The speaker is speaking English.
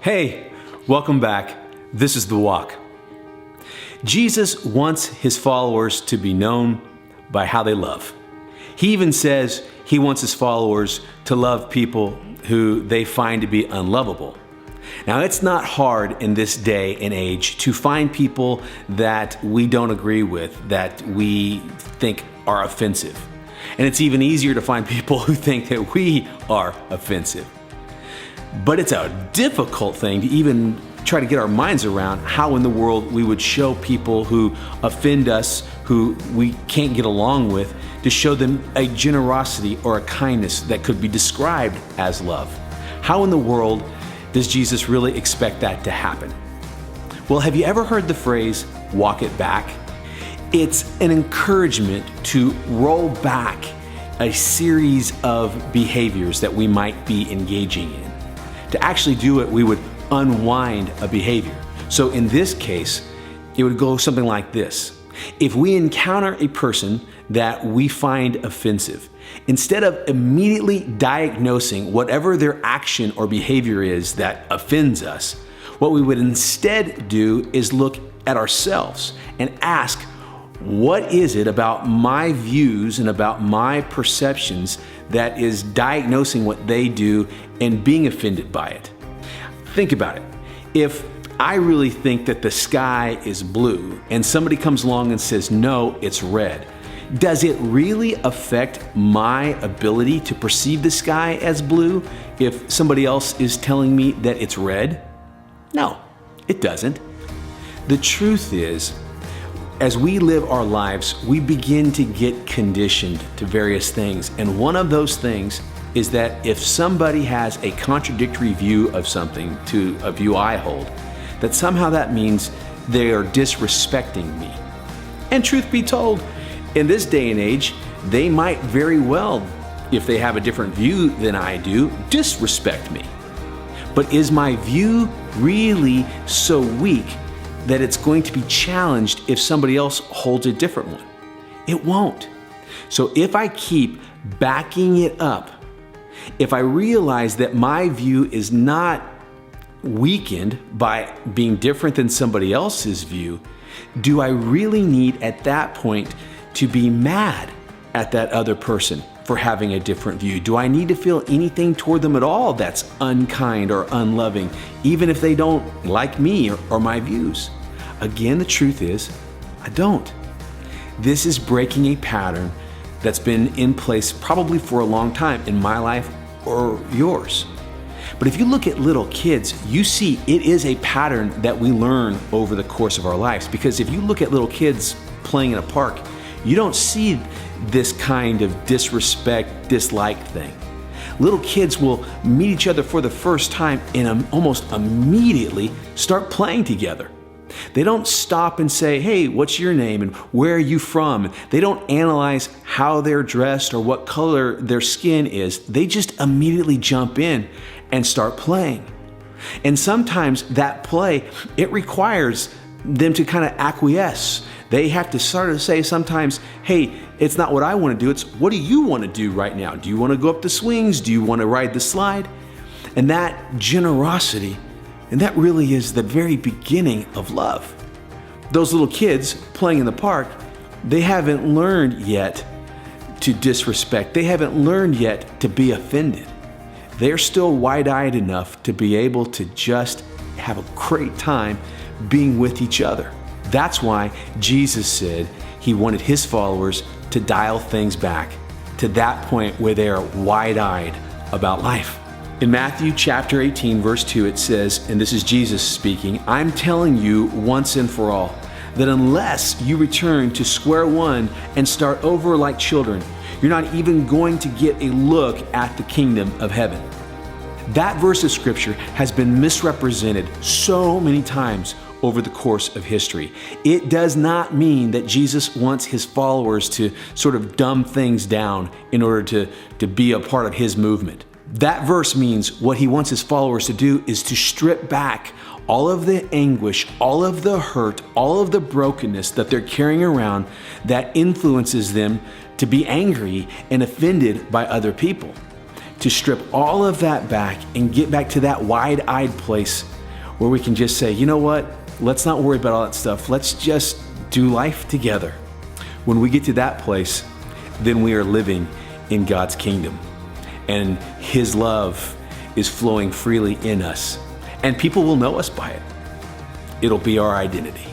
Hey, welcome back. This is The Walk. Jesus wants his followers to be known by how they love. He even says he wants his followers to love people who they find to be unlovable. Now, it's not hard in this day and age to find people that we don't agree with, that we think are offensive. And it's even easier to find people who think that we are offensive. But it's a difficult thing to even try to get our minds around how in the world we would show people who offend us, who we can't get along with, to show them a generosity or a kindness that could be described as love. How in the world does Jesus really expect that to happen? Well, have you ever heard the phrase, walk it back? It's an encouragement to roll back a series of behaviors that we might be engaging in. To actually do it, we would unwind a behavior. So in this case, it would go something like this. If we encounter a person that we find offensive, instead of immediately diagnosing whatever their action or behavior is that offends us, what we would instead do is look at ourselves and ask, what is it about my views and about my perceptions that is diagnosing what they do and being offended by it? Think about it. If I really think that the sky is blue and somebody comes along and says, no, it's red, does it really affect my ability to perceive the sky as blue if somebody else is telling me that it's red? No, it doesn't. The truth is, as we live our lives, we begin to get conditioned to various things. And one of those things is that if somebody has a contradictory view of something to a view I hold, that somehow that means they are disrespecting me. And truth be told, in this day and age, they might very well, if they have a different view than I do, disrespect me. But is my view really so weak that it's going to be challenged if somebody else holds a different one? It won't. So if I keep backing it up, if I realize that my view is not weakened by being different than somebody else's view, do I really need at that point to be mad at that other person for having a different view? Do I need to feel anything toward them at all that's unkind or unloving, even if they don't like me or my views? Again, the truth is, I don't. This is breaking a pattern that's been in place probably for a long time in my life or yours. But if you look at little kids, you see it is a pattern that we learn over the course of our lives. Because if you look at little kids playing in a park, you don't see this kind of disrespect, dislike thing. Little kids will meet each other for the first time and almost immediately start playing together. They don't stop and say, hey, what's your name and where are you from? They don't analyze how they're dressed or what color their skin is. They just immediately jump in and start playing. And sometimes that play, it requires them to kind of acquiesce. They have to sort of say sometimes, hey, it's not what I want to do, it's what do you want to do right now? Do you want to go up the swings? Do you want to ride the slide? And that generosity, and that really is the very beginning of love. Those little kids playing in the park, they haven't learned yet to disrespect. They haven't learned yet to be offended. They're still wide-eyed enough to be able to just have a great time being with each other. That's why Jesus said he wanted his followers to dial things back to that point where they're wide-eyed about life. In Matthew chapter 18, verse 2, it says, and this is Jesus speaking, I'm telling you once and for all, that unless you return to square one and start over like children, you're not even going to get a look at the kingdom of heaven. That verse of scripture has been misrepresented so many times over the course of history. It does not mean that Jesus wants his followers to sort of dumb things down in order to be a part of his movement. That verse means what he wants his followers to do is to strip back all of the anguish, all of the hurt, all of the brokenness that they're carrying around that influences them to be angry and offended by other people. To strip all of that back and get back to that wide-eyed place where we can just say, you know what? Let's not worry about all that stuff. Let's just do life together. When we get to that place, then we are living in God's kingdom. And His love is flowing freely in us. And people will know us by it. It'll be our identity.